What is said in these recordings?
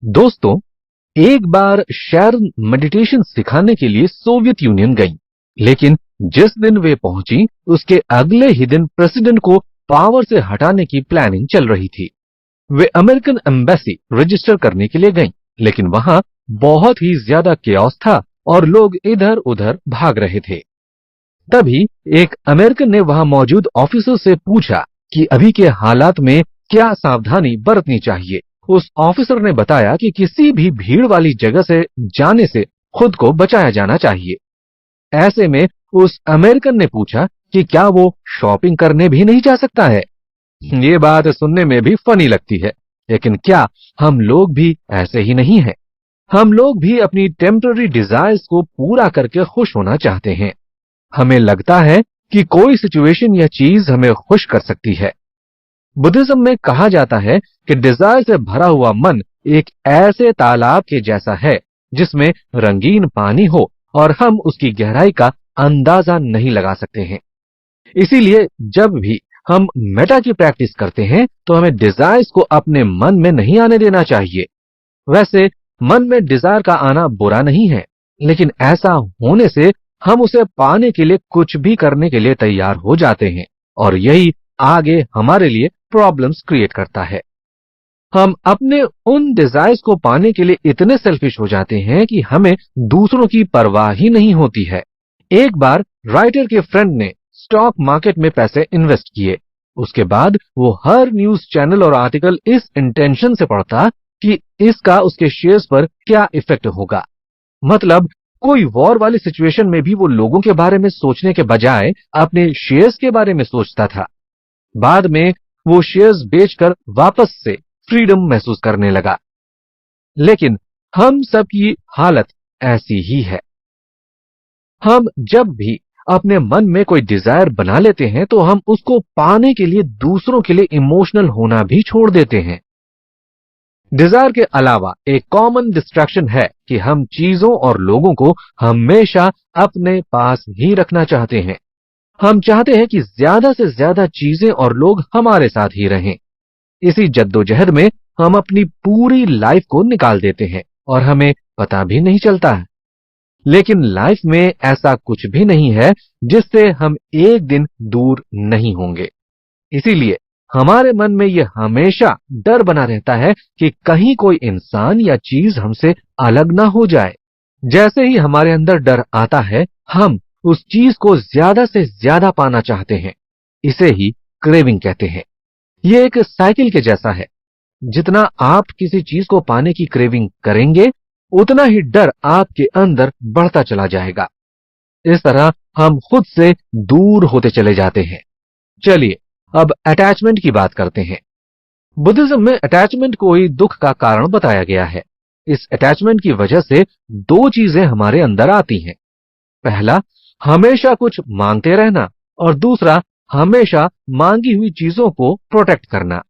दोस्तों, एक बार Sharon meditation सिखाने के लिए सोवियत यूनियन गईं, लेकिन जिस दिन वे पहुंची उसके अगले ही दिन प्रेसिडेंट को पावर से हटाने की प्लानिंग चल रही थी। वे अमेरिकन एम्बेसी रजिस्टर करने के लिए गईं, लेकिन वहां बहुत ही ज्यादा केओस था और लोग इधर उधर भाग रहे थे। तभी एक अमेरिकन ने वहां मौजूद ऑफिसर से पूछा कि अभी के हालात में क्या सावधानी बरतनी चाहिए। उस ऑफिसर ने बताया कि किसी भी भीड़ वाली जगह से जाने से खुद को बचाया जाना चाहिए। ऐसे में उस अमेरिकन ने पूछा कि क्या वो शॉपिंग करने भी नहीं जा सकता है। ये बात सुनने में भी फनी लगती है, लेकिन क्या हम लोग भी ऐसे ही नहीं हैं? हम लोग भी अपनी टेम्पररी डिजायर्स को पूरा करके खुश होना चाहते हैं। हमें लगता है कि कोई सिचुएशन या चीज हमें खुश कर सकती है। बुद्धिज्म में कहा जाता है कि डिजायर से भरा हुआ मन एक ऐसे तालाब के जैसा है जिसमें रंगीन पानी हो और हम उसकी गहराई का अंदाजा नहीं लगा सकते हैं। इसीलिए जब भी हम मेटा की प्रैक्टिस करते हैं तो हमें डिजायर्स को अपने मन में नहीं आने देना चाहिए। वैसे मन में डिजायर का आना बुरा नहीं है, लेकिन ऐसा होने से हम उसे पाने के लिए कुछ भी करने के लिए तैयार हो जाते हैं और यही आगे हमारे लिए प्रॉब्लम्स क्रिएट करता है। हम अपने उन डिजायर्स को पाने के लिए इतने सेल्फिश हो जाते हैं कि हमें दूसरों की परवाह ही नहीं होती है। एक बार राइटर के फ्रेंड ने स्टॉक मार्केट में पैसे इन्वेस्ट किए। उसके बाद वो हर न्यूज चैनल और आर्टिकल इस इंटेंशन से पढ़ता कि इसका उसके शेयर्स पर क्या इफेक्ट होगा। मतलब कोई वॉर वाली सिचुएशन में भी वो लोगों के बारे में सोचने के बजाय अपने शेयर्स के बारे में सोचता था। बाद में वो शेयर्स बेचकर वापस से फ्रीडम महसूस करने लगा। लेकिन हम सबकी हालत ऐसी ही है। हम जब भी अपने मन में कोई डिजायर बना लेते हैं तो हम उसको पाने के लिए दूसरों के लिए इमोशनल होना भी छोड़ देते हैं। डिजायर के अलावा एक कॉमन डिस्ट्रैक्शन है कि हम चीजों और लोगों को हमेशा अपने पास ही रखना चाहते हैं। हम चाहते हैं कि ज्यादा से ज्यादा चीजें और लोग हमारे साथ ही रहें। इसी जद्दोजहद में हम अपनी पूरी लाइफ को निकाल देते हैं और हमें पता भी नहीं चलता है। लेकिन लाइफ में ऐसा कुछ भी नहीं है जिससे हम एक दिन दूर नहीं होंगे। इसीलिए हमारे मन में यह हमेशा डर बना रहता है कि कहीं कोई इंसान या चीज हमसे अलग ना हो जाए। जैसे ही हमारे अंदर डर आता है, हम उस चीज को ज्यादा से ज्यादा पाना चाहते हैं। इसे ही क्रेविंग कहते हैं। ये एक साइकिल के जैसा है। जितना आप किसी चीज को पाने की क्रेविंग करेंगे, उतना ही डर आपके अंदर बढ़ता चला जाएगा। इस तरह हम खुद से दूर होते चले जाते हैं। चलिए अब अटैचमेंट की बात करते हैं। बुद्धिज्म में अटैचमेंट को ही दुख का कारण बताया गया है। इस अटैचमेंट की वजह से दो चीजें हमारे अंदर आती हैं। पहला, हमेशा कुछ मांगते रहना और दूसरा, हमेशा मांगी हुई चीजों को प्रोटेक्ट करना।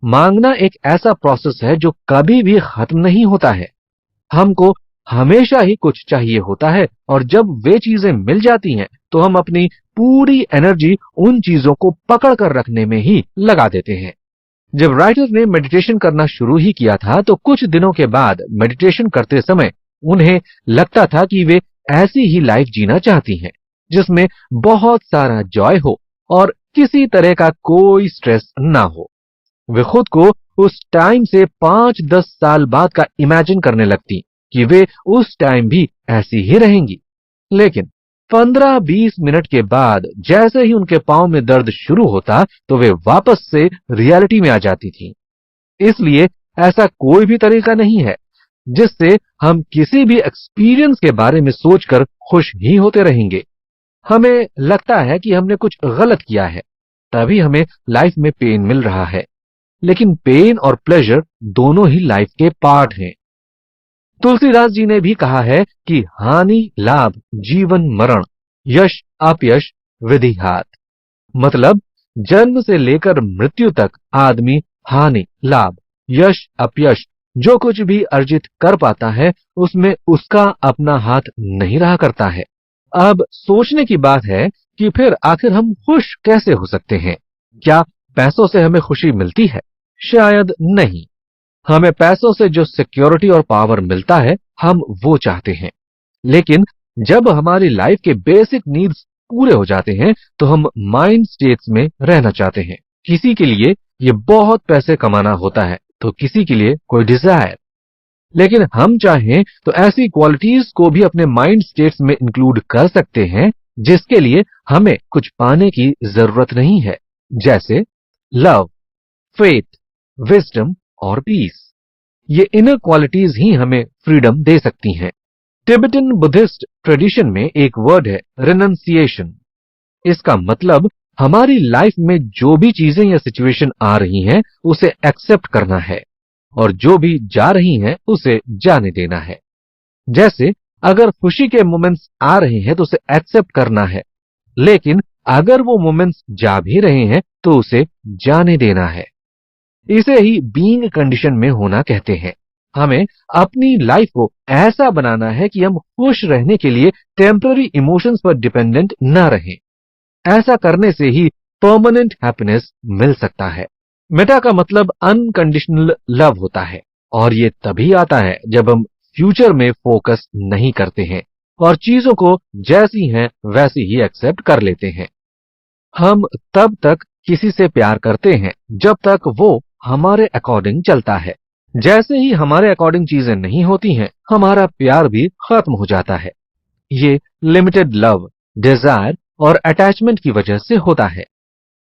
मांगना एक ऐसा प्रोसेस है जो कभी भी खत्म नहीं होता है। हमको हमेशा ही कुछ चाहिए होता है और जब वे चीजें मिल जाती हैं तो हम अपनी पूरी एनर्जी उन चीजों को पकड़ कर रखने में ही लगा देते हैं। जब राइटर ने मेडिटेशन करना शुरू ही किया था तो कुछ दिनों के बाद मेडिटेशन करते समय उन्हें लगता था कि वे ऐसी ही लाइफ जीना चाहती हैं जिसमें बहुत सारा जॉय हो और किसी तरह का कोई स्ट्रेस ना हो। वे खुद को उस टाइम से 5-10 साल बाद का इमेजिन करने लगती कि वे उस टाइम भी ऐसी ही रहेंगी। लेकिन 15-20 मिनट के बाद जैसे ही उनके पांव में दर्द शुरू होता तो वे वापस से रियलिटी में आ जाती थी। इसलिए ऐसा कोई भी तरीका नहीं है जिससे हम किसी भी एक्सपीरियंस के बारे में सोचकर खुश ही होते रहेंगे। हमें लगता है कि हमने कुछ गलत किया है, तभी हमें लाइफ में पेन मिल रहा है। लेकिन पेन और प्लेजर दोनों ही लाइफ के पार्ट हैं। तुलसीदास जी ने भी कहा है कि हानि लाभ जीवन मरण, यश अपयश विधि हाथ। मतलब जन्म से लेकर मृत्यु तक आदमी हानि लाभ यश अपयश जो कुछ भी अर्जित कर पाता है उसमें उसका अपना हाथ नहीं रहा करता है। अब सोचने की बात है कि फिर आखिर हम खुश कैसे हो सकते हैं? क्या पैसों से हमें खुशी मिलती है? शायद नहीं। हमें पैसों से जो सिक्योरिटी और पावर मिलता है, हम वो चाहते हैं। लेकिन जब हमारी लाइफ के बेसिक नीड्स पूरे हो जाते हैं, तो हम माइंड स्टेट्स में रहना चाहते हैं। किसी के लिए ये बहुत पैसे कमाना होता है, तो किसी के लिए कोई डिजायर। लेकिन हम चाहें तो ऐसी क्वालिटीज को भी अपने माइंड स्टेट्स में इंक्लूड कर सकते हैं जिसके लिए हमें कुछ पाने की जरूरत नहीं है, जैसे लव, फेथ, विजडम और पीस। ये इनर क्वालिटीज ही हमें फ्रीडम दे सकती हैं। टिबेटन बुद्धिस्ट ट्रेडिशन में एक वर्ड है रिनंसिएशन। इसका मतलब हमारी लाइफ में जो भी चीजें या सिचुएशन आ रही हैं, उसे एक्सेप्ट करना है और जो भी जा रही हैं उसे जाने देना है। जैसे अगर खुशी के मोमेंट्स आ रहे हैं तो उसे एक्सेप्ट करना है, लेकिन अगर वो मोमेंट्स जा भी रहे हैं तो उसे जाने देना है। इसे ही बीइंग कंडीशन में होना कहते हैं। हमें अपनी लाइफ को ऐसा बनाना है कि हम खुश रहने के लिए टेम्पररी इमोशंस पर डिपेंडेंट न रहें। ऐसा करने से ही परमानेंट हैप्पीनेस मिल सकता है। मेटा का मतलब अनकंडीशनल लव होता है और ये तभी आता है जब हम फ्यूचर में फोकस नहीं करते हैं और चीजों को जैसी हैं वैसी ही एक्सेप्ट कर लेते हैं। हम तब तक किसी से प्यार करते हैं जब तक वो हमारे अकॉर्डिंग चलता है। जैसे ही हमारे अकॉर्डिंग चीजें नहीं होती हैं, हमारा प्यार भी खत्म हो जाता है। ये लिमिटेड लव, डिजायर और अटैचमेंट की वजह से होता है।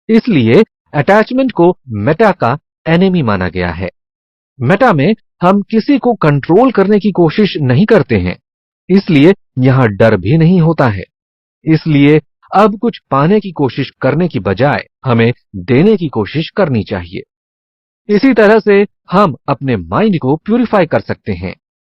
इसलिए अटैचमेंट को मेटा का एनिमी माना गया है। मेटा में हम किसी को कंट्रोल करने की कोशिश नहीं करते हैं, इसलिए यहां डर भी नहीं होता है। इसलिए अब कुछ पाने की कोशिश करने की बजाय हमें देने की कोशिश करनी चाहिए। इसी तरह से हम अपने माइंड को प्यूरिफाई कर सकते हैं।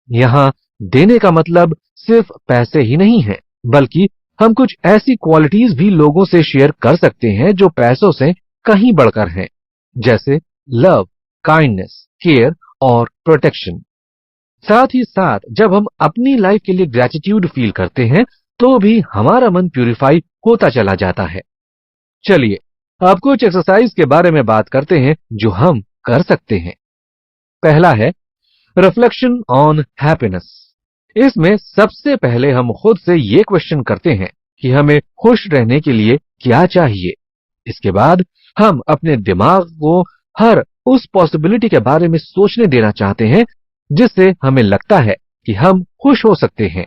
यहां देने का मतलब सिर्फ पैसे ही नहीं है, बल्कि हम कुछ ऐसी क्वालिटीज भी लोगों से शेयर कर सकते हैं जो पैसों से कहीं बढ़कर हैं, जैसे लव, काइंडनेस, केयर और प्रोटेक्शन। साथ ही साथ जब हम अपनी लाइफ के लिए ग्रेटिट्यूड फील करते हैं, तो भी हमारा मन प्यूरिफाई होता चला जाता है। चलिए अब कुछ एक्सरसाइज के बारे में बात करते हैं जो हम कर सकते हैं। पहला है रिफ्लेक्शन ऑन हैप्पीनेस। इसमें सबसे पहले हम खुद से ये क्वेश्चन करते हैं कि हमें खुश रहने के लिए क्या चाहिए। इसके बाद हम अपने दिमाग को हर उस पॉसिबिलिटी के बारे में सोचने देना चाहते हैं जिससे हमें लगता है कि हम खुश हो सकते हैं।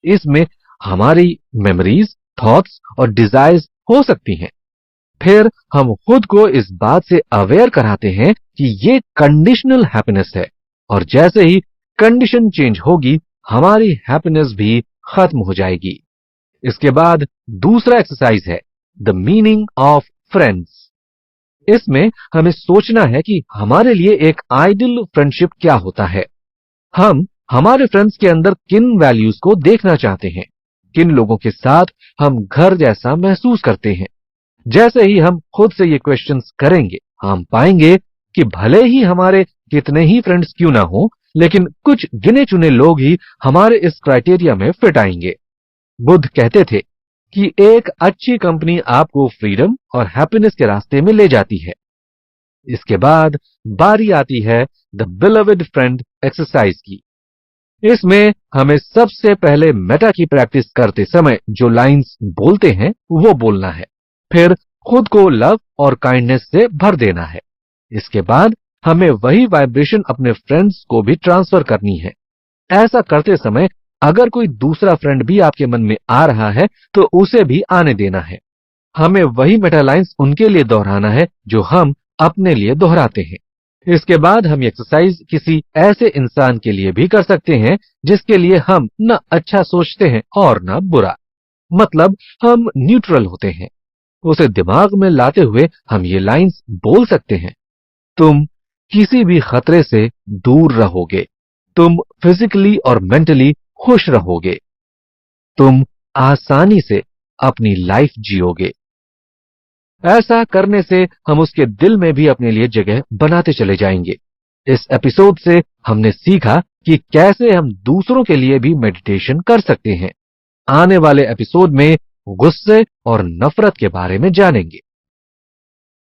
इसमें हमारी मेमोरीज, थॉट्स और डिजायर्स हो सकती हैं। फिर हम खुद को इस बात से अवेयर कराते हैं कि ये कंडीशनल हैप्पीनेस है और जैसे ही कंडीशन चेंज होगी, हमारी हैप्पीनेस भी खत्म हो जाएगी। इसके बाद दूसरा एक्सरसाइज है द मीनिंग ऑफ फ्रेंड्स। इसमें हमें सोचना है कि हमारे लिए एक आइडियल फ्रेंडशिप क्या होता है। हम हमारे फ्रेंड्स के अंदर किन वैल्यूज को देखना चाहते हैं, किन लोगों के साथ हम घर जैसा महसूस करते हैं। जैसे ही हम खुद से ये क्वेश्चंस करेंगे, हम पाएंगे कि भले ही हमारे कितने ही फ्रेंड्स क्यों ना हो, लेकिन कुछ गिने चुने लोग ही हमारे इस क्राइटेरिया में फिट आएंगे। बुद्ध कहते थे कि एक अच्छी कंपनी आपको फ्रीडम और हैप्पीनेस के रास्ते में ले जाती है। इसके बाद बारी आती है द बिलवेड फ्रेंड एक्सरसाइज की। इसमें हमें सबसे पहले मेटा की प्रैक्टिस करते समय जो लाइंस बोलते हैं वो बोलना है, फिर खुद को लव और काइंडनेस से भर देना है। इसके बाद हमें वही वाइब्रेशन अपने फ्रेंड्स को भी ट्रांसफर करनी है। ऐसा करते समय अगर कोई दूसरा फ्रेंड भी आपके मन में आ रहा है तो उसे भी आने देना है। हमें वही मेटा लाइंस उनके लिए दोहराना है जो हम अपने लिए दोहराते हैं। इसके बाद हम एक्सरसाइज किसी ऐसे इंसान के लिए भी कर सकते हैं जिसके लिए हम न अच्छा सोचते हैं और न बुरा, मतलब हम न्यूट्रल होते हैं। उसे दिमाग में लाते हुए हम ये लाइंस बोल सकते हैं, तुम किसी भी खतरे से दूर रहोगे, तुम फिजिकली और मेंटली खुश रहोगे, तुम आसानी से अपनी लाइफ जियोगे। ऐसा करने से हम उसके दिल में भी अपने लिए जगह बनाते चले जाएंगे। इस एपिसोड से हमने सीखा कि कैसे हम दूसरों के लिए भी मेडिटेशन कर सकते हैं। आने वाले एपिसोड में गुस्से और नफरत के बारे में जानेंगे।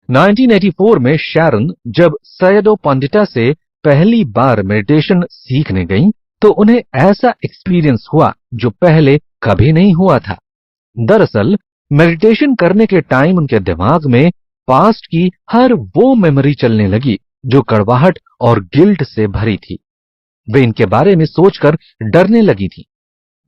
1984 में शैरन जब सैयदो पंडिता से पहली बार मेडिटेशन सीखने गईं, तो उन्हें ऐसा एक्सपीरियंस हुआ जो पहले कभी नहीं हुआ था। दरअसल मेडिटेशन करने के टाइम उनके दिमाग में पास्ट की हर वो मेमोरी चलने लगी जो कड़वाहट और गिल्ट से भरी थी। वे इनके बारे में सोचकर डरने लगी थी।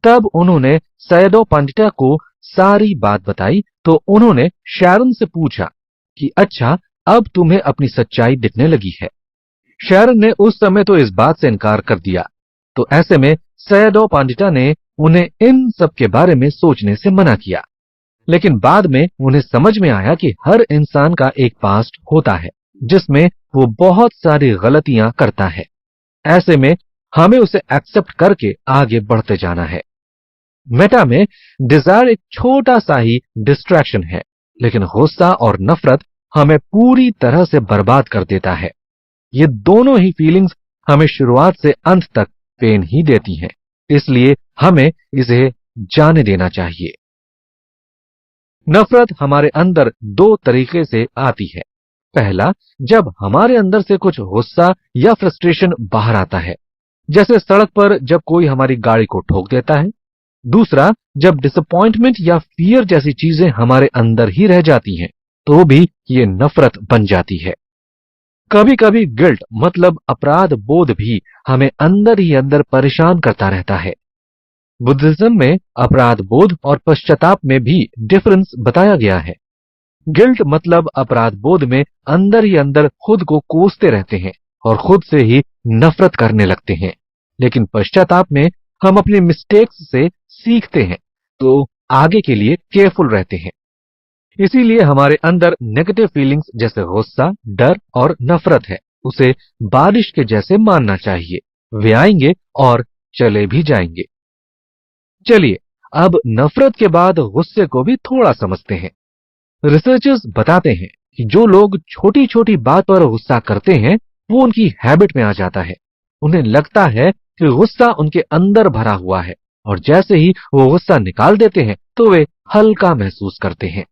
तब उन्होंने सैयदो पंडिता को सारी बात बताई, तो उन्होंने शैरन से पूछा कि अच्छा, अब तुम्हें अपनी सच्चाई दिखने लगी है। शैरन ने उस समय तो इस बात से इनकार कर दिया। तो ऐसे में सैयदो पंडिता ने उन्हें इन सब के बारे में सोचने से मना किया। लेकिन बाद में उन्हें समझ में आया कि हर इंसान का एक पास्ट होता है जिसमें वो बहुत सारी गलतियां करता है। ऐसे में हमें उसे एक्सेप्ट करके आगे बढ़ते जाना है। मेटा में डिजायर एक छोटा सा ही डिस्ट्रैक्शन है, लेकिन गुस्सा और नफरत हमें पूरी तरह से बर्बाद कर देता है। ये दोनों ही फीलिंग्स हमें शुरुआत से अंत तक पेन ही देती हैं, इसलिए हमें इसे जाने देना चाहिए। नफरत हमारे अंदर दो तरीके से आती है। पहला, जब हमारे अंदर से कुछ गुस्सा या फ्रस्ट्रेशन बाहर आता है, जैसे सड़क पर जब कोई हमारी गाड़ी को ठोक देता है। दूसरा, जब डिसअपॉइंटमेंट या फियर जैसी चीजें हमारे अंदर ही रह जाती हैं, तो भी ये नफरत बन जाती है। कभी कभी गिल्ट मतलब अपराध बोध भी हमें अंदर ही अंदर परेशान करता रहता है। बुद्धिज्म में अपराध बोध और पश्चाताप में भी डिफरेंस बताया गया है। गिल्ट मतलब अपराध बोध में अंदर ही अंदर खुद को कोसते रहते हैं और खुद से ही नफरत करने लगते हैं, लेकिन पश्चाताप में हम अपने मिस्टेक्स से सीखते हैं, तो आगे के लिए केयरफुल रहते हैं। इसीलिए हमारे अंदर नेगेटिव फीलिंग्स जैसे गुस्सा, डर और नफरत है, उसे बारिश के जैसे मानना चाहिए। वे आएंगे और चले भी जाएंगे। चलिए अब नफरत के बाद गुस्से को भी थोड़ा समझते हैं। रिसर्चर्स बताते हैं कि जो लोग छोटी छोटी बात पर गुस्सा करते हैं, वो उनकी हैबिट में आ जाता है। उन्हें लगता है कि गुस्सा उनके अंदर भरा हुआ है, और जैसे ही वो गुस्सा निकाल देते हैं तो वे हल्का महसूस करते हैं।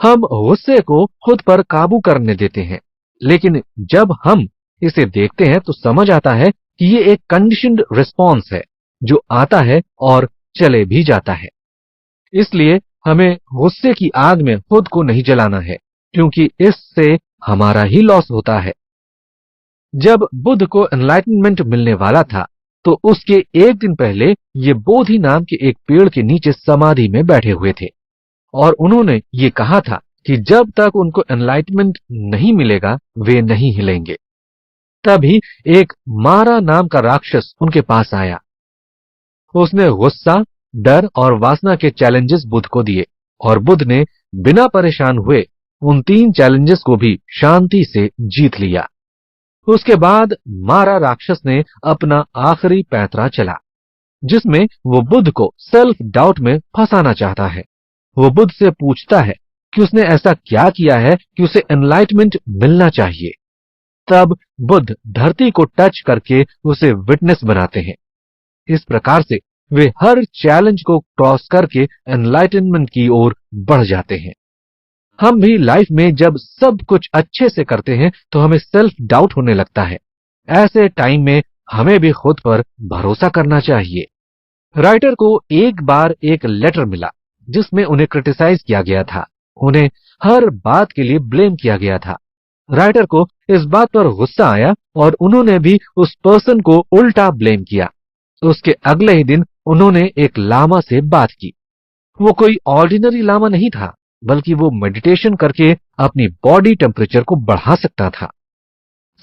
हम गुस्से को खुद पर काबू करने देते हैं, लेकिन जब हम इसे देखते हैं तो समझ आता है कि ये एक कंडीशन्ड रिस्पॉन्स है जो आता है और चले भी जाता है। इसलिए हमें गुस्से की आग में खुद को नहीं जलाना है, क्योंकि इससे हमारा ही लॉस होता है। जब बुद्ध को एनलाइटनमेंट मिलने वाला था, तो उसके एक दिन पहले ये बोधि नाम के एक पेड़ के नीचे समाधि में बैठे हुए थे, और उन्होंने ये कहा था कि जब तक उनको एनलाइटमेंट नहीं मिलेगा वे नहीं हिलेंगे। तभी एक मारा नाम का राक्षस उनके पास आया। उसने गुस्सा, डर और वासना के चैलेंजेस बुद्ध को दिए, और बुद्ध ने बिना परेशान हुए उन 3 चैलेंजेस को भी शांति से जीत लिया। उसके बाद मारा राक्षस ने अपना आखिरी पैंतरा चला, जिसमें वो बुद्ध को सेल्फ डाउट में फंसाना चाहता है। वो बुद्ध से पूछता है कि उसने ऐसा क्या किया है कि उसे एनलाइटमेंट मिलना चाहिए। तब बुद्ध धरती को टच करके उसे विटनेस बनाते हैं। इस प्रकार से वे हर चैलेंज को क्रॉस करके एनलाइटनमेंट की ओर बढ़ जाते हैं। हम भी लाइफ में जब सब कुछ अच्छे से करते हैं तो हमें सेल्फ डाउट होने लगता है। ऐसे टाइम में हमें भी खुद पर भरोसा करना चाहिए। राइटर को एक बार एक लेटर मिला जिसमें उन्हें क्रिटिसाइज किया गया था। उन्हें हर बात के लिए ब्लेम किया गया था। राइटर को इस बात पर गुस्सा आया और उन्होंने भी उस पर्सन को उल्टा ब्लेम किया। उसके अगले ही दिन उन्होंने एक लामा से बात की। वो कोई ऑर्डिनरी लामा नहीं था, बल्कि वो मेडिटेशन करके अपनी बॉडी टेम्परेचर को बढ़ा सकता था।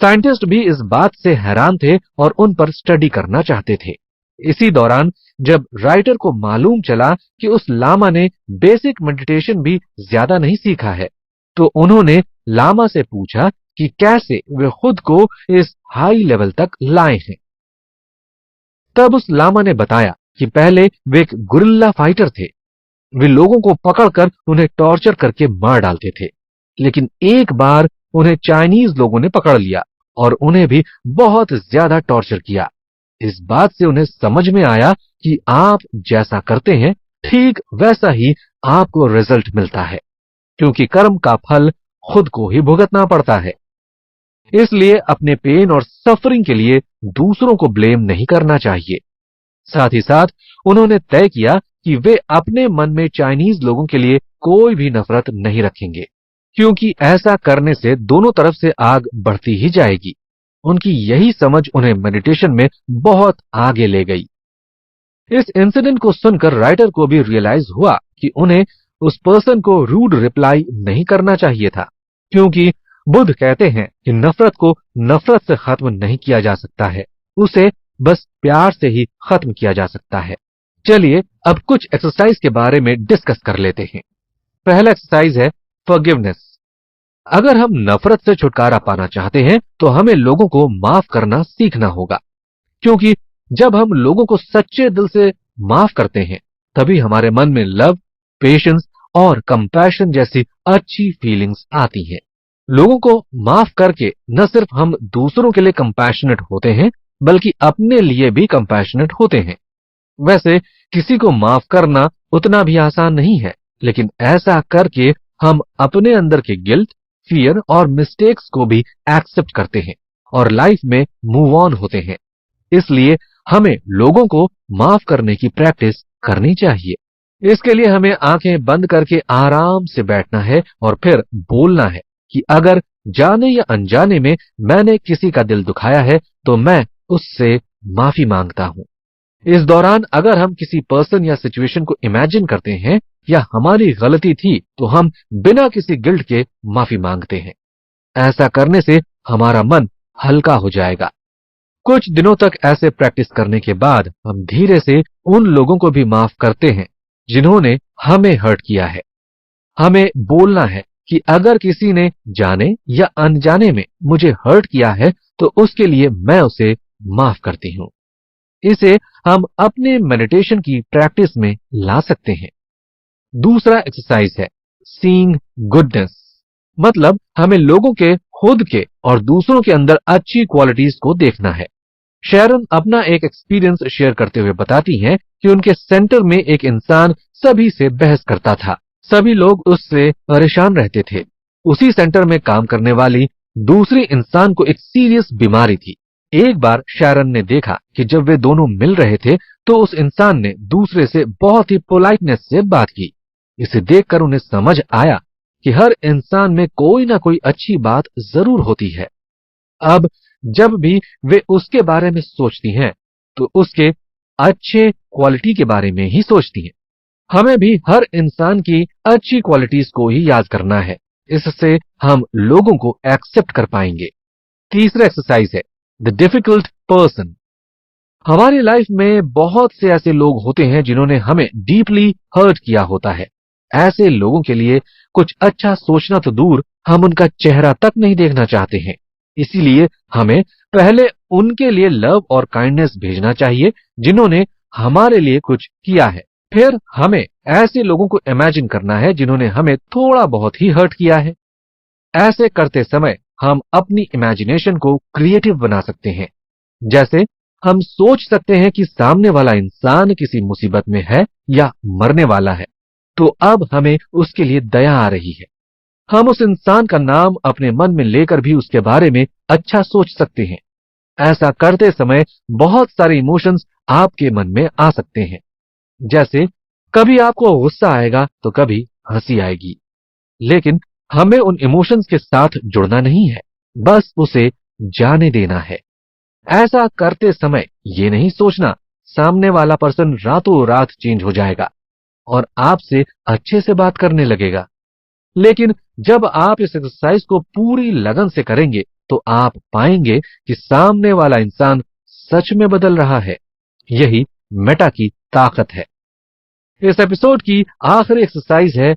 साइंटिस्ट भी इस बात से हैरान थे और उन पर स्टडी करना चाहते थे। इसी दौरान जब राइटर को मालूम चला कि उस लामा ने बेसिक मेडिटेशन भी ज्यादा नहीं सीखा है, तो उन्होंने लामा से पूछा कि कैसे वे खुद को इस हाई लेवल तक लाए हैं। तब उस लामा ने बताया कि पहले वे एक गुरिल्ला फाइटर थे। वे लोगों को पकड़कर उन्हें टॉर्चर करके मार डालते थे, लेकिन एक बार उन्हें चाइनीज लोगों ने पकड़ लिया और उन्हें भी बहुत ज्यादा टॉर्चर किया। इस बात से उन्हें समझ में आया कि आप जैसा करते हैं ठीक वैसा ही आपको रिजल्ट मिलता है, क्योंकि कर्म का फल खुद को ही भुगतना पड़ता है। इसलिए अपने पेन और सफरिंग के लिए दूसरों को ब्लेम नहीं करना चाहिए। साथ ही साथ उन्होंने तय किया कि वे अपने मन में चाइनीज लोगों के लिए कोई भी नफरत नहीं रखेंगे, क्योंकि ऐसा करने से दोनों तरफ से आग बढ़ती ही जाएगी। उनकी यही समझ उन्हें मेडिटेशन में बहुत आगे ले गई। इस इंसिडेंट को सुनकर राइटर को भी रियलाइज हुआ कि उन्हें उस पर्सन को रूड रिप्लाई नहीं करना चाहिए था, क्योंकि बुद्ध कहते हैं कि नफरत को नफरत से खत्म नहीं किया जा सकता है, उसे बस प्यार से ही खत्म किया जा सकता है। चलिए अब कुछ एक्सरसाइज के बारे में डिस्कस कर लेते हैं। पहला एक्सरसाइज है फॉरगिवनेस। अगर हम नफरत से छुटकारा पाना चाहते हैं तो हमें लोगों को माफ करना सीखना होगा, क्योंकि जब हम लोगों को सच्चे दिल से माफ करते हैं तभी हमारे मन में लव, पेशेंस और कंपैशन जैसी अच्छी फीलिंग्स आती हैं। लोगों को माफ करके न सिर्फ हम दूसरों के लिए कंपैशनेट होते हैं बल्कि अपने लिए भी कंपैशनेट होते हैं। वैसे किसी को माफ करना उतना भी आसान नहीं है, लेकिन ऐसा करके हम अपने अंदर के गिल्ट, फियर और मिस्टेक्स को भी एक्सेप्ट करते हैं और लाइफ में मूव ऑन होते हैं। इसलिए हमें लोगों को माफ करने की प्रैक्टिस करनी चाहिए। इसके लिए हमें आंखें बंद करके आराम से बैठना है और फिर बोलना है कि अगर जाने या अनजाने में मैंने किसी का दिल दुखाया है तो मैं उससे माफी मांगता हूं। इस दौरान अगर हम किसी पर्सन या सिचुएशन को इमेजिन करते हैं या हमारी गलती थी तो हम बिना किसी गिल्ट के माफी मांगते हैं। ऐसा करने से हमारा मन हल्का हो जाएगा। कुछ दिनों तक ऐसे प्रैक्टिस करने के बाद हम धीरे से उन लोगों को भी माफ करते हैं जिन्होंने हमें हर्ट किया है। हमें बोलना है कि अगर किसी ने जाने या अनजाने में मुझे हर्ट किया है तो उसके लिए मैं उसे माफ करती हूं। इसे हम अपने मेडिटेशन की प्रैक्टिस में ला सकते हैं। दूसरा एक्सरसाइज है सीइंग गुडनेस। मतलब हमें लोगों के, खुद के और दूसरों के अंदर अच्छी क्वालिटीज को देखना है। शेरन अपना एक एक्सपीरियंस शेयर करते हुए बताती हैं कि उनके सेंटर में एक इंसान सभी से बहस करता था। सभी लोग उससे परेशान रहते थे। उसी सेंटर में काम करने वाली दूसरी इंसान को एक सीरियस बीमारी थी। एक बार शेरन ने देखा कि जब वे दोनों मिल रहे थे तो उस इंसान ने दूसरे से बहुत ही पोलाइटनेस से बात की। इसे देखकर उन्हें समझ आया कि हर इंसान में कोई ना कोई अच्छी बात जरूर होती है। अब जब भी वे उसके बारे में सोचती हैं तो उसके अच्छे क्वालिटी के बारे में ही सोचती हैं। हमें भी हर इंसान की अच्छी क्वालिटीज को ही याद करना है, इससे हम लोगों को एक्सेप्ट कर पाएंगे। तीसरा एक्सरसाइज है द डिफिकल्ट पर्सन। हमारी लाइफ में बहुत से ऐसे लोग होते हैं जिन्होंने हमें डीपली हर्ट किया होता है। ऐसे लोगों के लिए कुछ अच्छा सोचना तो दूर, हम उनका चेहरा तक नहीं देखना चाहते हैं। इसीलिए हमें पहले उनके लिए लव और काइंडनेस भेजना चाहिए जिन्होंने हमारे लिए कुछ किया है। फिर हमें ऐसे लोगों को इमेजिन करना है जिन्होंने हमें थोड़ा बहुत ही हर्ट किया है। ऐसे करते समय हम अपनी इमेजिनेशन को क्रिएटिव बना सकते हैं। जैसे हम सोच सकते हैं कि सामने वाला इंसान किसी मुसीबत में है या मरने वाला है, तो अब हमें उसके लिए दया आ रही है। हम उस इंसान का नाम अपने मन में लेकर भी उसके बारे में अच्छा सोच सकते हैं। ऐसा करते समय बहुत सारे इमोशंस आपके मन में आ सकते हैं। जैसे कभी आपको गुस्सा आएगा तो कभी हंसी आएगी, लेकिन हमें उन इमोशंस के साथ जुड़ना नहीं है, बस उसे जाने देना है। ऐसा करते समय ये नहीं सोचना सामने वाला पर्सन रातों रात चेंज हो जाएगा और आपसे अच्छे से बात करने लगेगा। लेकिन जब आप इस एक्सरसाइज को पूरी लगन से करेंगे तो आप पाएंगे कि सामने वाला इंसान सच में बदल रहा है। यही मेटा की ताकत है। इस एपिसोड की आखिरी एक्सरसाइज है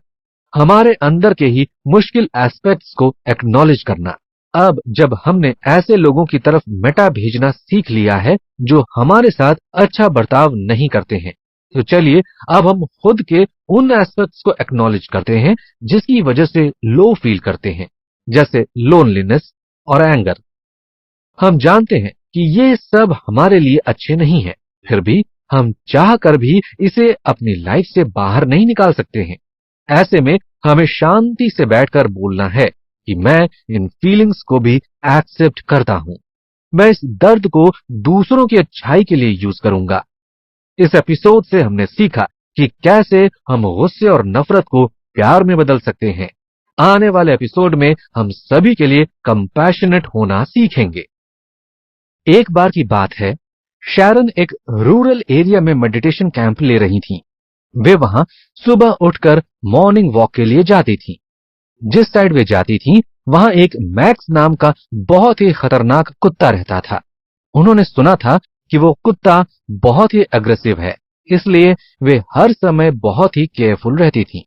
हमारे अंदर के ही मुश्किल एस्पेक्ट्स को एक्नॉलेज करना। अब जब हमने ऐसे लोगों की तरफ मेटा भेजना सीख लिया है जो हमारे साथ अच्छा बर्ताव नहीं करते हैं, तो चलिए अब हम खुद के उन एस्पेक्ट्स को एक्नॉलेज करते हैं जिसकी वजह से लो फील करते हैं, जैसे लोनलीनेस और एंगर। हम जानते हैं कि ये सब हमारे लिए अच्छे नहीं है, फिर भी हम चाह कर भी इसे अपनी लाइफ से बाहर नहीं निकाल सकते हैं। ऐसे में हमें शांति से बैठकर बोलना है कि मैं इन फीलिंग्स को भी एक्सेप्ट करता हूं। मैं इस दर्द को दूसरों की अच्छाई के लिए यूज करूंगा। इस एपिसोड से हमने सीखा कि कैसे हम गुस्से और नफरत को प्यार में बदल सकते हैं। आने वाले एपिसोड में हम सभी के लिए कंपैशनेट होना सीखेंगे। एक बार की बात है, शैरन एक रूरल एरिया में मेडिटेशन कैंप ले रही थी। वे वहां सुबह उठकर मॉर्निंग वॉक के लिए जाती थी। जिस साइड वे जाती थी, वहां एक मैक्स नाम का बहुत ही खतरनाक कुत्ता रहता था। उन्होंने सुना था कि वो कुत्ता बहुत ही अग्रेसिव है, इसलिए वे हर समय बहुत ही केयरफुल रहती थी।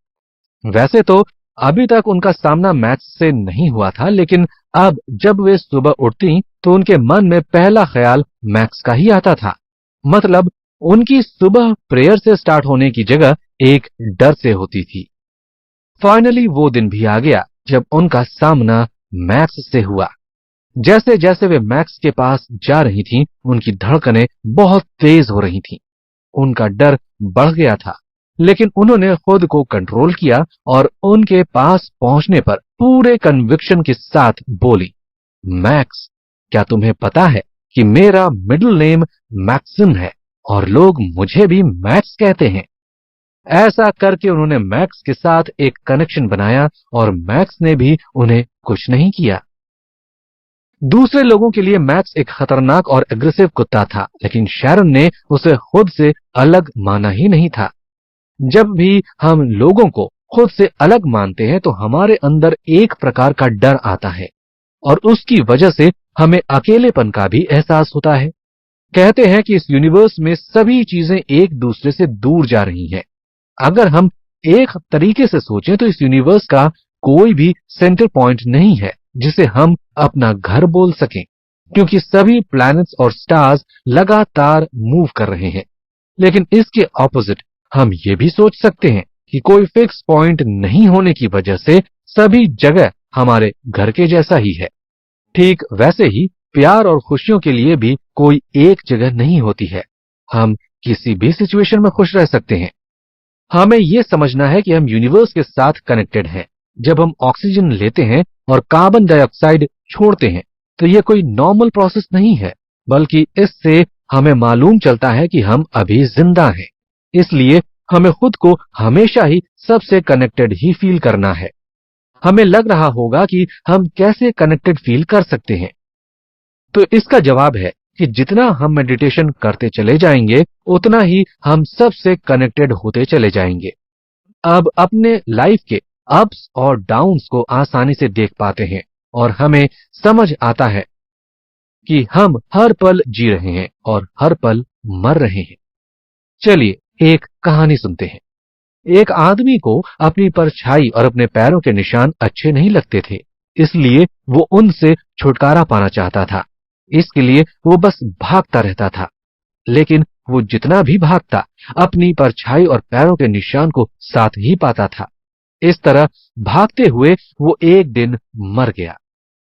वैसे तो अभी तक उनका सामना मैक्स से नहीं हुआ था, लेकिन अब जब वे सुबह उठती तो उनके मन में पहला ख्याल मैक्स का ही आता था। मतलब उनकी सुबह प्रेयर से स्टार्ट होने की जगह एक डर से होती थी। फाइनली वो दिन भी आ गया जब उनका सामना मैक्स से हुआ। जैसे जैसे वे मैक्स के पास जा रही थीं, उनकी धड़कनें बहुत तेज हो रही थीं। उनका डर बढ़ गया था, लेकिन उन्होंने खुद को कंट्रोल किया और उनके पास पहुंचने पर पूरे कन्विक्शन के साथ बोली, मैक्स, क्या तुम्हें पता है कि मेरा मिडिल नेम मैक्सिम है और लोग मुझे भी मैक्स कहते हैं। ऐसा करके उन्होंने मैक्स के साथ एक कनेक्शन बनाया और मैक्स ने भी उन्हें कुछ नहीं किया। दूसरे लोगों के लिए मैक्स एक खतरनाक और एग्रेसिव कुत्ता था, लेकिन शैरन ने उसे खुद से अलग माना ही नहीं था। जब भी हम लोगों को खुद से अलग मानते हैं तो हमारे अंदर एक प्रकार का डर आता है और उसकी वजह से हमें अकेलेपन का भी एहसास होता है। कहते हैं कि इस यूनिवर्स में सभी चीजें एक दूसरे से दूर जा रही हैं। अगर हम एक तरीके से सोचें तो इस यूनिवर्स का कोई भी सेंटर पॉइंट नहीं है जिसे हम अपना घर बोल सकें, क्योंकि सभी प्लैनेट्स और स्टार्स लगातार मूव कर रहे हैं। लेकिन इसके ऑपोजिट हम ये भी सोच सकते हैं कि कोई फिक्स पॉइंट नहीं होने की वजह से सभी जगह हमारे घर के जैसा ही है। ठीक वैसे ही प्यार और खुशियों के लिए भी कोई एक जगह नहीं होती है। हम किसी भी सिचुएशन में खुश रह सकते हैं। हमें यह समझना है कि हम यूनिवर्स के साथ कनेक्टेड हैं। जब हम ऑक्सीजन लेते हैं और कार्बन डाइऑक्साइड छोड़ते हैं तो यह कोई नॉर्मल प्रोसेस नहीं है, बल्कि इससे हमें मालूम चलता है कि हम अभी जिंदा हैं। इसलिए हमें खुद को हमेशा ही सबसे कनेक्टेड ही फील करना है। हमें लग रहा होगा कि हम कैसे कनेक्टेड फील कर सकते हैं, तो इसका जवाब है कि जितना हम मेडिटेशन करते चले जाएंगे उतना ही हम सबसे कनेक्टेड होते चले जाएंगे। अब अपने लाइफ के अप्स और डाउन्स को आसानी से देख पाते हैं और हमें समझ आता है कि हम हर पल जी रहे हैं और हर पल मर रहे हैं। चलिए एक कहानी सुनते हैं। एक आदमी को अपनी परछाई और अपने पैरों के निशान अच्छे नहीं लगते थे, इसलिए वो उनसे छुटकारा पाना चाहता था। इसके लिए वो बस भागता रहता था, लेकिन वो जितना भी भागता अपनी परछाई और पैरों के निशान को साथ ही पाता था। इस तरह भागते हुए वो एक दिन मर गया।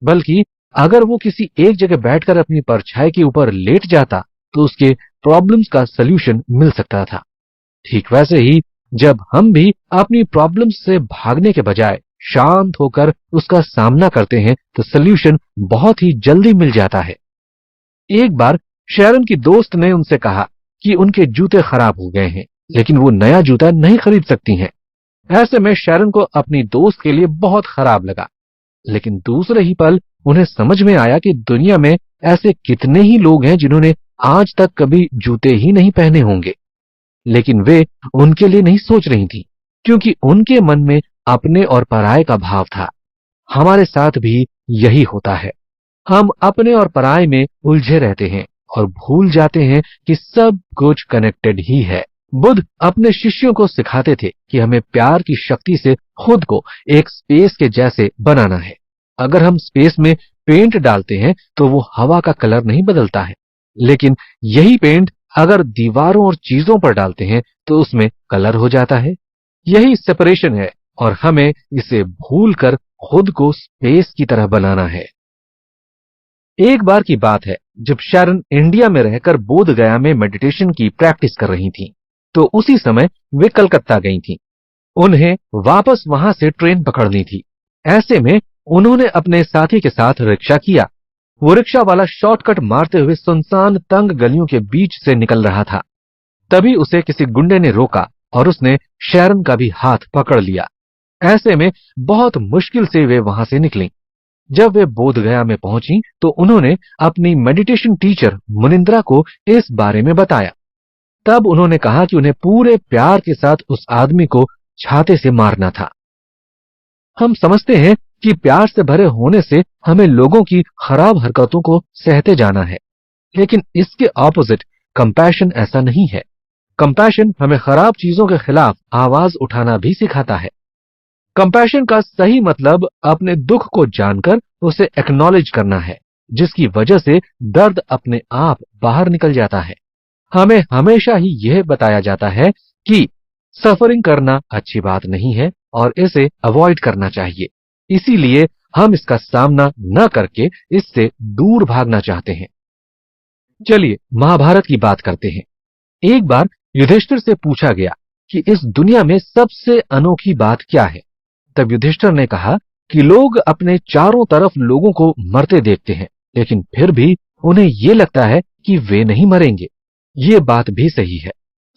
बल्कि अगर वो किसी एक जगह बैठकर अपनी परछाई के ऊपर लेट जाता तो उसके प्रॉब्लम्स का सलूशन मिल सकता था। ठीक वैसे ही जब हम भी अपनी प्रॉब्लम्स से भागने के बजाय शांत होकर उसका सामना करते हैं तो सलूशन बहुत ही जल्दी मिल जाता है। एक बार शैरन की दोस्त ने उनसे कहा कि उनके जूते खराब हो गए हैं, लेकिन वो नया जूता नहीं खरीद सकती हैं। ऐसे में शैरन को अपनी दोस्त के लिए बहुत खराब लगा, लेकिन दूसरे ही पल उन्हें समझ में आया कि दुनिया में ऐसे कितने ही लोग हैं जिन्होंने आज तक कभी जूते ही नहीं पहने होंगे। लेकिन वे उनके लिए नहीं सोच रही थी, क्योंकि उनके मन में अपने और पराये का भाव था। हमारे साथ भी यही होता है। हम अपने और पराये में उलझे रहते हैं और भूल जाते हैं कि सब कुछ कनेक्टेड ही है। बुद्ध अपने शिष्यों को सिखाते थे कि हमें प्यार की शक्ति से खुद को एक स्पेस के जैसे बनाना है। अगर हम स्पेस में पेंट डालते हैं तो वो हवा का कलर नहीं बदलता है, लेकिन यही पेंट अगर दीवारों और चीजों पर डालते हैं तो उसमें कलर हो जाता है। यही सेपरेशन है और हमें इसे भूलकर खुद को स्पेस की तरह बनाना है। एक बार की बात है जब शैरन इंडिया में रहकर बोध गया में मेडिटेशन की प्रैक्टिस कर रही थी, तो उसी समय वे कलकत्ता गई थी। उन्हें वापस वहां से ट्रेन पकड़नी थी। ऐसे में उन्होंने अपने साथी के साथ रिक्शा किया। वो रिक्शा वाला शॉर्टकट मारते हुए सुनसान तंग गलियों के बीच से निकल रहा था। तभी उसे किसी गुंडे ने रोका और उसने शैरन का भी हाथ पकड़ लिया। ऐसे में बहुत मुश्किल से वे वहां से निकली। जब वे बोधगया में पहुंची तो उन्होंने अपनी मेडिटेशन टीचर मुनिंद्रा को इस बारे में बताया। तब उन्होंने कहा कि उन्हें पूरे प्यार के साथ उस आदमी को छाते से मारना था। हम समझते हैं कि प्यार से भरे होने से हमें लोगों की खराब हरकतों को सहते जाना है, लेकिन इसके ऑपोजिट कंपैशन ऐसा नहीं है। कंपैशन हमें खराब चीजों के खिलाफ आवाज उठाना भी सिखाता है। कंपैशन का सही मतलब अपने दुख को जानकर उसे एक्नॉलेज करना है, जिसकी वजह से दर्द अपने आप बाहर निकल जाता है। हमें हमेशा ही यह बताया जाता है कि सफरिंग करना अच्छी बात नहीं है और इसे अवॉइड करना चाहिए। इसीलिए हम इसका सामना न करके इससे दूर भागना चाहते हैं। चलिए महाभारत की बात करते हैं। एक बार युधिष्ठिर से पूछा गया कि इस दुनिया में सबसे अनोखी बात क्या है। तब युधिष्ठिर ने कहा कि लोग अपने चारों तरफ लोगों को मरते देखते हैं, लेकिन फिर भी उन्हें ये लगता है कि वे नहीं मरेंगे। ये बात भी सही है।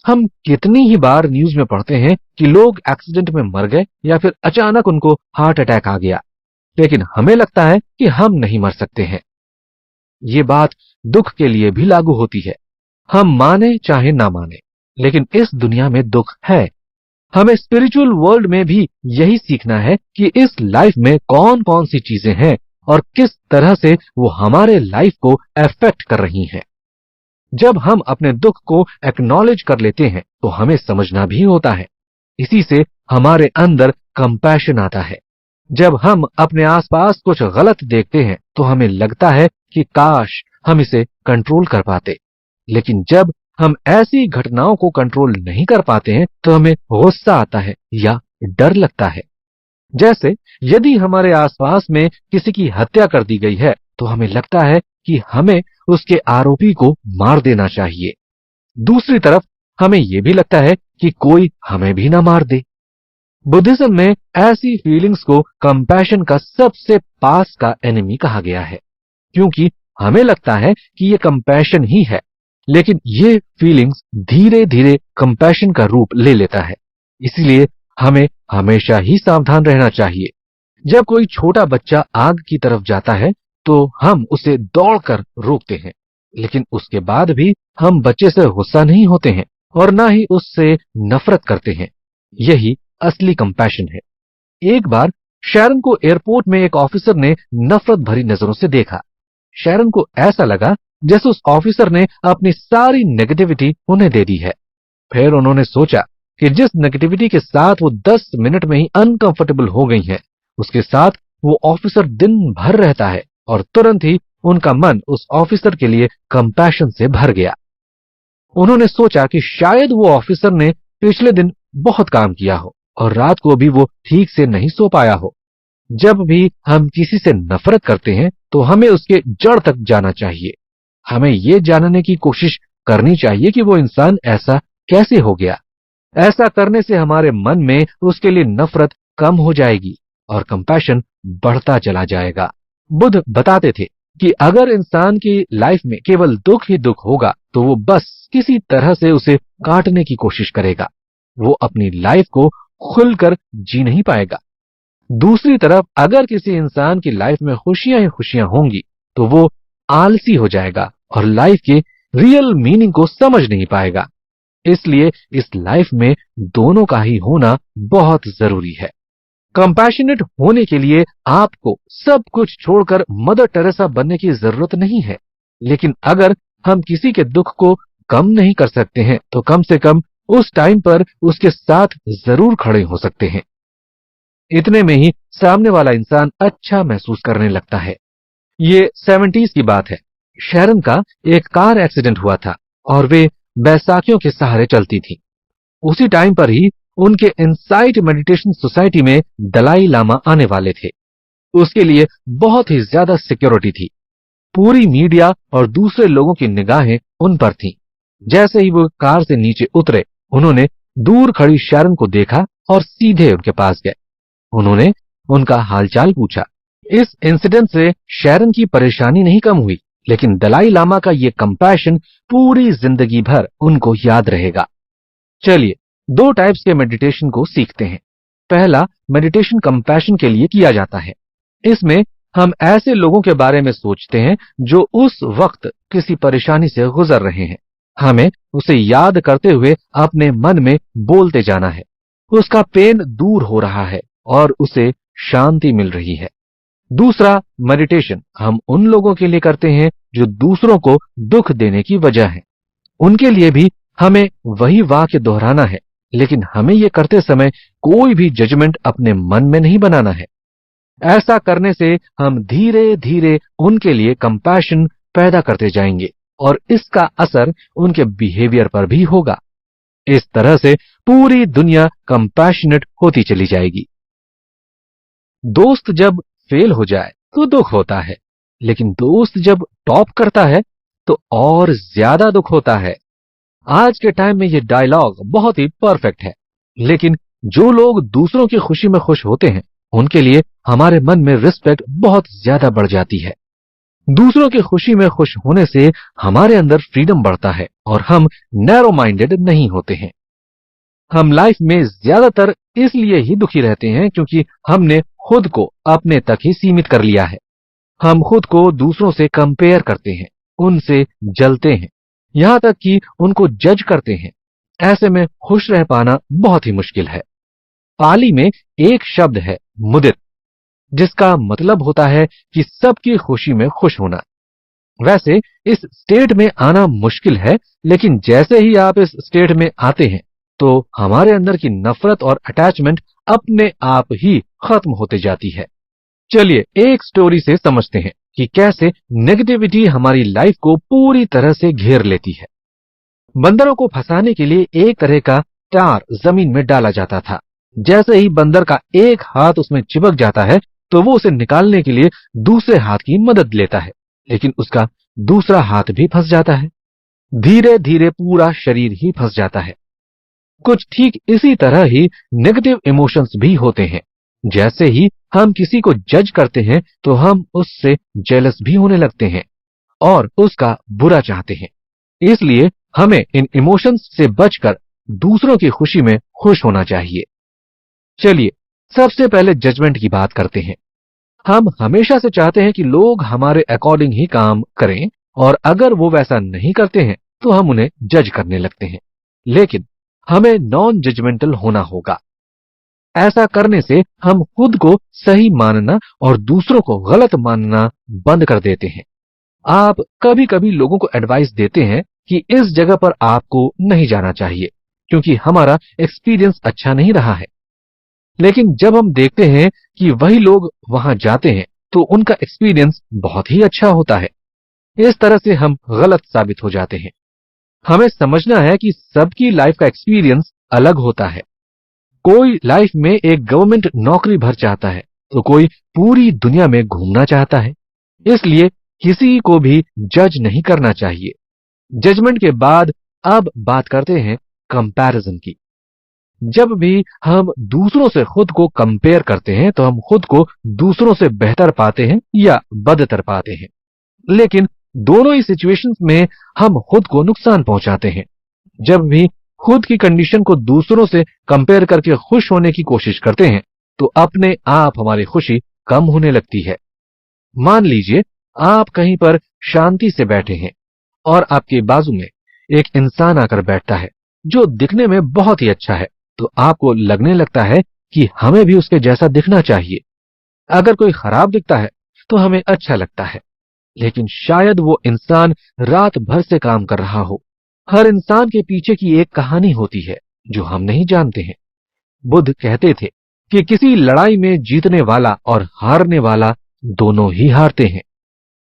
हम कितनी ही बार न्यूज में पढ़ते हैं कि लोग एक्सीडेंट में मर गए या फिर अचानक उनको हार्ट अटैक आ गया, लेकिन हमें लगता है कि हम नहीं मर सकते हैं। ये बात दुख के लिए भी लागू होती है। हम माने चाहे ना माने, लेकिन इस दुनिया में दुख है। हमें स्पिरिचुअल वर्ल्ड में भी यही सीखना है कि इस लाइफ में कौन कौन सी चीजें हैं और किस तरह से वो हमारे लाइफ को अफेक्ट कर रही हैं। जब हम अपने दुख को एक्नॉलेज कर लेते हैं तो हमें समझना भी होता है। इसी से हमारे अंदर कंपैशन आता है। जब हम अपने आसपास कुछ गलत देखते हैं तो हमें लगता है कि काश हम इसे कंट्रोल कर पाते, लेकिन जब हम ऐसी घटनाओं को कंट्रोल नहीं कर पाते हैं तो हमें गुस्सा आता है या डर लगता है। जैसे यदि हमारे आसपास में किसी की हत्या कर दी गई है तो हमें लगता है कि हमें उसके आरोपी को मार देना चाहिए। दूसरी तरफ हमें यह भी लगता है कि कोई हमें भी ना मार दे। बुद्धिज्म में ऐसी फीलिंग्स को कंपैशन का सबसे पास का एनिमी कहा गया है, क्योंकि हमें लगता है कि ये कंपैशन ही है, लेकिन ये फीलिंग्स धीरे धीरे कंपैशन का रूप ले लेता है। इसलिए हमें हमेशा ही सावधान रहना चाहिए। जब कोई छोटा बच्चा आग की तरफ जाता है तो हम उसे दौड़कर रोकते हैं, लेकिन उसके बाद भी हम बच्चे से गुस्सा नहीं होते हैं और ना ही उससे नफरत करते हैं। यही असली कंपैशन है। एक बार शैरन को एयरपोर्ट में एक ऑफिसर ने नफरत भरी नजरों से देखा। शैरन को ऐसा लगा जैसे उस ऑफिसर ने अपनी सारी नेगेटिविटी उन्हें दे दी है। फिर उन्होंने सोचा कि जिस नेगेटिविटी के साथ वो 10 मिनट में ही अनकंफर्टेबल हो गई हैं, उसके साथ वो ऑफिसर दिन भर रहता है और तुरंत ही उनका मन उस ऑफिसर के लिए कंपैशन से भर गया। उन्होंने सोचा कि शायद वो ऑफिसर ने पिछले दिन बहुत काम किया हो और रात को भी वो ठीक से नहीं सो पाया हो। जब भी हम किसी से नफरत करते हैं तो हमें उसके जड़ तक जाना चाहिए। हमें ये जानने की कोशिश करनी चाहिए कि वो इंसान ऐसा कैसे हो गया। ऐसा करने से हमारे मन में उसके लिए नफरत कम हो जाएगी और कंपैशन बढ़ता चला जाएगा। बुद्ध बताते थे कि अगर इंसान की लाइफ में केवल दुख ही दुख होगा तो वो बस किसी तरह से उसे काटने की कोशिश करेगा। वो अपनी लाइफ को खुलकर जी नहीं पाएगा। दूसरी तरफ अगर किसी इंसान की लाइफ में खुशियां ही खुशियां होंगी तो वो आलसी हो जाएगा और लाइफ के रियल मीनिंग को समझ नहीं पाएगा। इसलिए इस लाइफ में दोनों का ही होना बहुत जरूरी है। कंपैशनेट होने के लिए आपको सब कुछ छोड़कर मदर टेरेसा बनने की जरूरत नहीं है, लेकिन अगर हम किसी के दुख को कम नहीं कर सकते हैं तो कम से कम उस टाइम पर उसके साथ जरूर खड़े हो सकते हैं। इतने में ही सामने वाला इंसान अच्छा महसूस करने लगता है। ये 70s की बात है। शैरन का एक कार एक्सीडेंट हुआ था और वे बैसाखियों के सहारे चलती थी। उसी टाइम पर ही उनके इनसाइट मेडिटेशन सोसाइटी में दलाई लामा आने वाले थे। उसके लिए बहुत ही ज्यादा सिक्योरिटी थी। पूरी मीडिया और दूसरे लोगों की निगाहें उन पर थीं। जैसे ही वो कार से नीचे उतरे, उन्होंने दूर खड़ी शैरन को देखा और सीधे उनके पास गए। उन्होंने उनका हालचाल पूछा। इस इंसिडेंट से शैरन की परेशानी नहीं कम हुई, लेकिन दलाई लामा का ये कंपैशन पूरी जिंदगी भर उनको याद रहेगा। चलिए, दो टाइप्स के मेडिटेशन को सीखते हैं। पहला मेडिटेशन कंपैशन के लिए किया जाता है। इसमें हम ऐसे लोगों के बारे में सोचते हैं जो उस वक्त किसी परेशानी से गुजर रहे हैं। हमें उसे याद करते हुए अपने मन में बोलते जाना है। उसका पेन दूर हो रहा है और उसे शांति मिल रही है। दूसरा मेडिटेशन हम उन लोगों के लिए करते हैं जो दूसरों को दुख देने की वजह है। उनके लिए भी हमें वही वाक्य दोहराना है, लेकिन हमें यह करते समय कोई भी जजमेंट अपने मन में नहीं बनाना है। ऐसा करने से हम धीरे धीरे उनके लिए कंपैशन पैदा करते जाएंगे और इसका असर उनके बिहेवियर पर भी होगा। इस तरह से पूरी दुनिया कंपैशनेट होती चली जाएगी। दोस्त जब फेल हो जाए तो दुख होता है, लेकिन दोस्त जब टॉप करता है तो और ज्यादा दुख होता है। आज के टाइम में ये डायलॉग बहुत ही परफेक्ट है, लेकिन जो लोग दूसरों की खुशी में खुश होते हैं उनके लिए हमारे मन में रिस्पेक्ट बहुत ज्यादा बढ़ जाती है। दूसरों की खुशी में खुश होने से हमारे अंदर फ्रीडम बढ़ता है और हम नैरो माइंडेड नहीं होते हैं। हम लाइफ में ज्यादातर इसलिए ही दुखी रहते हैं क्योंकि हमने खुद को अपने तक ही सीमित कर लिया है। हम खुद को दूसरों से कंपेयर करते हैं, उनसे जलते हैं, यहां तक कि उनको जज करते हैं। ऐसे में खुश रह पाना बहुत ही मुश्किल है। पाली में एक शब्द है मुदित, जिसका मतलब होता है कि सबकी खुशी में खुश होना। वैसे इस स्टेट में आना मुश्किल है, लेकिन जैसे ही आप इस स्टेट में आते हैं तो हमारे अंदर की नफरत और अटैचमेंट अपने आप ही खत्म होते जाती है। चलिए एक स्टोरी से समझते हैं कि कैसे नेगेटिविटी हमारी लाइफ को पूरी तरह से घेर लेती है। बंदरों को फंसाने के लिए एक तरह का तार जमीन में डाला जाता था। जैसे ही बंदर का एक हाथ उसमें चिपक जाता है तो वो उसे निकालने के लिए दूसरे हाथ की मदद लेता है, लेकिन उसका दूसरा हाथ भी फंस जाता है। धीरे धीरे पूरा शरीर ही फंस जाता है। कुछ ठीक इसी तरह ही नेगेटिव इमोशंस भी होते हैं। जैसे ही हम किसी को जज करते हैं तो हम उससे जेलस भी होने लगते हैं और उसका बुरा चाहते हैं। इसलिए हमें इन इमोशंस से बचकर दूसरों की खुशी में खुश होना चाहिए। चलिए सबसे पहले जजमेंट की बात करते हैं। हम हमेशा से चाहते हैं कि लोग हमारे अकॉर्डिंग ही काम करें और अगर वो वैसा नहीं करते हैं तो हम उन्हें जज करने लगते हैं। लेकिन हमें नॉन जजमेंटल होना होगा। ऐसा करने से हम खुद को सही मानना और दूसरों को गलत मानना बंद कर देते हैं। आप कभी कभी लोगों को एडवाइस देते हैं कि इस जगह पर आपको नहीं जाना चाहिए क्योंकि हमारा एक्सपीरियंस अच्छा नहीं रहा है। लेकिन जब हम देखते हैं कि वही लोग वहां जाते हैं तो उनका एक्सपीरियंस बहुत ही अच्छा होता है। इस तरह से हम गलत साबित हो जाते हैं। हमें समझना है कि सबकी लाइफ का एक्सपीरियंस अलग होता है। कोई लाइफ में एक गवर्नमेंट नौकरी भर चाहता है तो कोई पूरी दुनिया में घूमना चाहता है। इसलिए किसी को भी जज नहीं करना चाहिए। जजमेंट के बाद अब बात करते हैं कंपैरिजन की। जब भी हम दूसरों से खुद को कंपेयर करते हैं तो हम खुद को दूसरों से बेहतर पाते हैं या बदतर पाते हैं। लेकिन दोनों ही सिचुएशंस में हम खुद को नुकसान पहुंचाते हैं। जब भी खुद की कंडीशन को दूसरों से कंपेयर करके खुश होने की कोशिश करते हैं तो अपने आप हमारी खुशी कम होने लगती है। मान लीजिए आप कहीं पर शांति से बैठे हैं और आपके बाजू में एक इंसान आकर बैठता है जो दिखने में बहुत ही अच्छा है, तो आपको लगने लगता है कि हमें भी उसके जैसा दिखना चाहिए। अगर कोई खराब दिखता है तो हमें अच्छा लगता है, लेकिन शायद वो इंसान रात भर से काम कर रहा हो। हर इंसान के पीछे की एक कहानी होती है जो हम नहीं जानते हैं। बुद्ध कहते थे कि किसी लड़ाई में जीतने वाला और हारने वाला दोनों ही हारते हैं।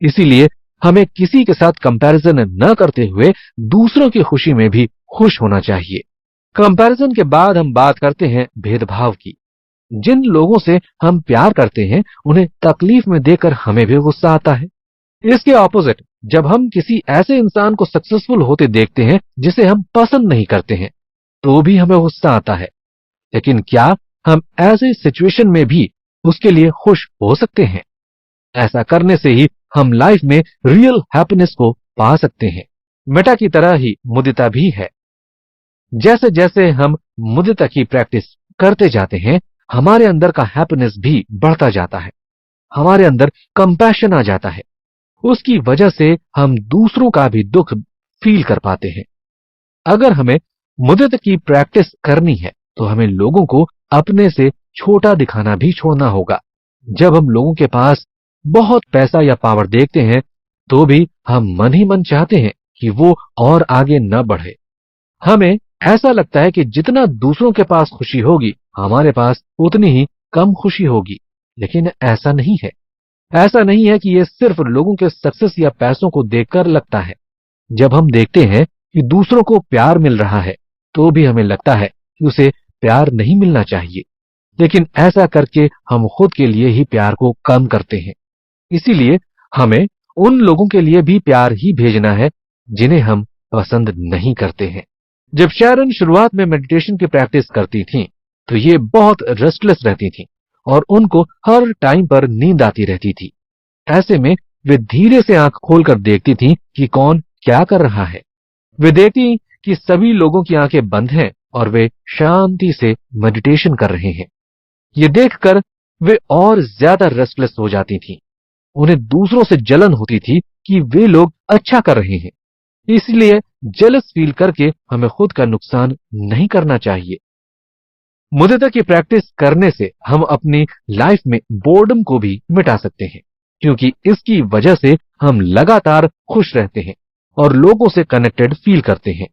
इसीलिए हमें किसी के साथ कंपैरिजन न करते हुए दूसरों की खुशी में भी खुश होना चाहिए। कंपैरिजन के बाद हम बात करते हैं भेदभाव की। जिन लोगों से हम प्यार करते हैं उन्हें तकलीफ में देकर हमें भी गुस्सा आता है। इसके ऑपोजिट जब हम किसी ऐसे इंसान को सक्सेसफुल होते देखते हैं जिसे हम पसंद नहीं करते हैं तो भी हमें गुस्सा आता है। लेकिन क्या हम ऐसे सिचुएशन में भी उसके लिए खुश हो सकते हैं? ऐसा करने से ही हम लाइफ में रियल हैप्पीनेस को पा सकते हैं। मेटा की तरह ही मुदिता भी है। जैसे जैसे हम मुदिता की प्रैक्टिस करते जाते हैं, हमारे अंदर का हैप्पीनेस भी बढ़ता जाता है। हमारे अंदर कंपैशन आ जाता है। उसकी वजह से हम दूसरों का भी दुख फील कर पाते हैं। अगर हमें मुदिता की प्रैक्टिस करनी है तो हमें लोगों को अपने से छोटा दिखाना भी छोड़ना होगा। जब हम लोगों के पास बहुत पैसा या पावर देखते हैं तो भी हम मन ही मन चाहते हैं कि वो और आगे न बढ़े। हमें ऐसा लगता है कि जितना दूसरों के पास खुशी होगी, हमारे पास उतनी ही कम खुशी होगी। लेकिन ऐसा नहीं है। ऐसा नहीं है कि ये सिर्फ लोगों के सक्सेस या पैसों को देखकर लगता है। जब हम देखते हैं कि दूसरों को प्यार मिल रहा है तो भी हमें लगता है कि उसे प्यार नहीं मिलना चाहिए। लेकिन ऐसा करके हम खुद के लिए ही प्यार को कम करते हैं। इसीलिए हमें उन लोगों के लिए भी प्यार ही भेजना है जिन्हें हम पसंद नहीं करते हैं। जब शैरन शुरुआत में मेडिटेशन की प्रैक्टिस करती थीं, तो ये बहुत रेस्टलेस रहती थीं और उनको हर टाइम पर नींद आती रहती थी। ऐसे में वे धीरे से आंख खोलकर देखती थीं कि कौन क्या कर रहा है। वे देखती कि सभी लोगों की आंखें बंद हैं और वे शांति से मेडिटेशन कर रहे हैं। ये देखकर वे और ज्यादा रेस्टलेस हो जाती थीं। उन्हें दूसरों से जलन होती थी कि वे लोग अच्छा कर रहे हैं। इसलिए जेलस फील करके हमें खुद का नुकसान नहीं करना चाहिए। मुदिता की प्रैक्टिस करने से हम अपनी लाइफ में बोर्डम को भी मिटा सकते हैं, क्योंकि इसकी वजह से हम लगातार खुश रहते हैं और लोगों से कनेक्टेड फील करते हैं।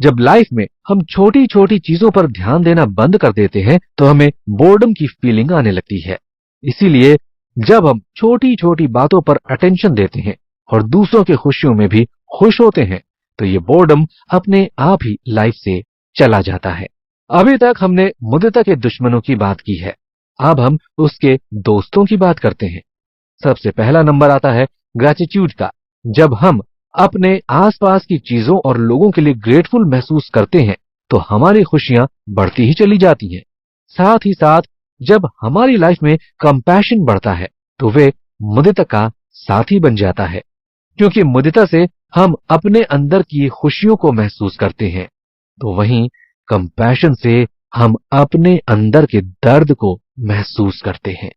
जब लाइफ में हम छोटी छोटी चीजों पर ध्यान देना बंद कर देते हैं तो हमें बोर्डम की फीलिंग आने लगती है। इसीलिए जब हम छोटी छोटी बातों पर अटेंशन देते हैं और दूसरों की खुशियों में भी खुश होते हैं तो ये बोर्डम अपने आप ही लाइफ से चला जाता है। अभी तक हमने मुदिता के दुश्मनों की बात की है। अब हम उसके दोस्तों की बात करते हैं। सबसे पहला नंबर आता है ग्रैटिट्यूड का। जब हम अपने आसपास की चीजों और लोगों के लिए ग्रेटफुल महसूस करते हैं तो हमारी खुशियां बढ़ती ही चली जाती हैं। साथ ही साथ जब हमारी लाइफ में कंपैशन बढ़ता है तो वे मुदिता का साथी बन जाता है, क्योंकि मुदिता से हम अपने अंदर की खुशियों को महसूस करते हैं, तो वहीं कंपैशन से हम अपने अंदर के दर्द को महसूस करते हैं।